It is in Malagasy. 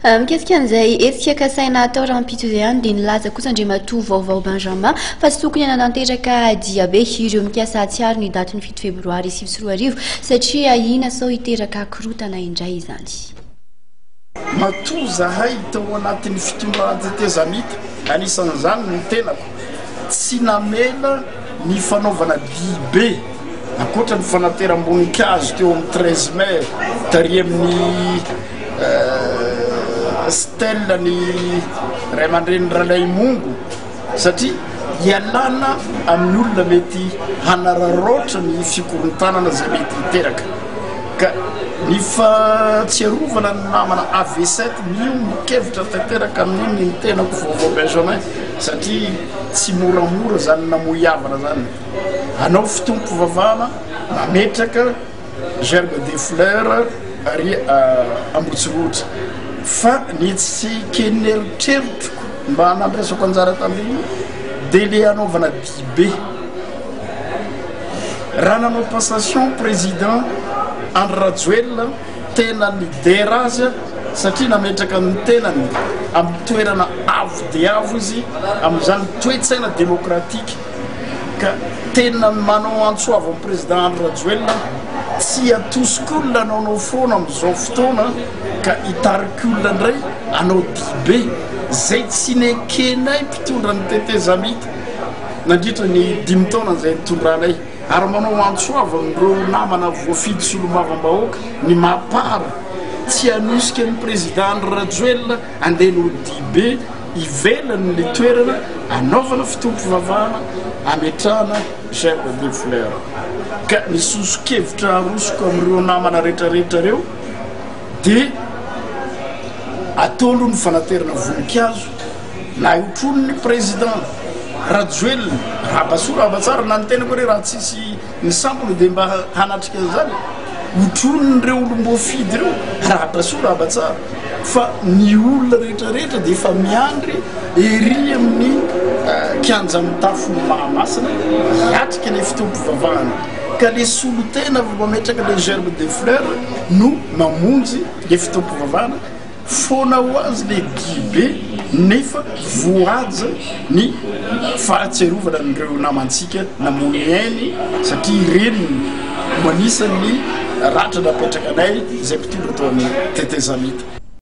Mikasikan'izay hetsika kasaina atao raha mampito izay ihany dia nilaza kosa Andriamatoa vaovao Benjamin fa tsy tokony hanantanteraka diabe ireo mikasa atsiaro ny daty ny 7 febroary 2024 satria ina sao hiteraka korotana indray izany. Matoa zahay tao anatin'ny fitondran-tetezamita anisan'izany ny tenako tsy namela ny fanaovana dibe ankoatra ny fanateram-boninkazo teo amin'ny 13 mai tary amin'ny stella ny ray aman-dreny Ralaimongo satria ialana amin'ny olona mety hanararoatra ny fikorontanana zay mety hiteraka ka ny fatsiarovana ny namana AV7 nio mikevitra tanteraka amin'iny ny tenako vaovao Benjamin satria tsy moramora zany namoiavana zany anao fitompo vavana nametraka Gerbe des Fleurs ary Ambotsolotra fa ny tsy keneritreritroko mba nampiasako anjara tamin'iny dia le anaovana dibe raha nanao passation président Andry Rajoelina tena lidera azy satria nametraka ny tenany amin'ny toerana avo dia avo izy amin'izany toe-tsaina demokratika ka tena manao antsoava amin'ny président Andry Rajoelina tsy atosok'olona anaonao foana amin'izao fotoana ka hitariky olona indray anao dibe zay tsy nekenay mpitondra ny tetezamita nandritra ny 5 taona zay nitondranay ary manao antsoava amin'ireo namana voafidy solomavambahoaka ny mapara tsy anosika ny président Andry Rajoelina andeha no dibe ivelany le toerana anaovana fitompo vavana ametrahana Gerbe des Fleurs ka nisosokevitra arosoko amin'ireo namana rehetrarehetra reo dia atolo ny fanaterana voninkazo na otrony ny président Rajoelina rahabasoa rahabatsara na ny tenako hoe raha tsisy ny sampony dia mba hanatrika zany otrony reo olom-boafidy reo rahabasoa rahabatsara fa ny olona rehetrarehetra dia efa miandry ery amin'ny kianja mitafo Mahamasina hiatrika ilay fitompo vavahana ka le solo tena mametraka le Gerbe des Fleurs no mamonjy le fitompo vavahana foana ho azy le dibe nefa voaja ny fahatsiarovana n'ireo namantsika namony ainy satria ireny manisan'ny ratra napetraka anay zay mpitondra tao amin'ny tetezamita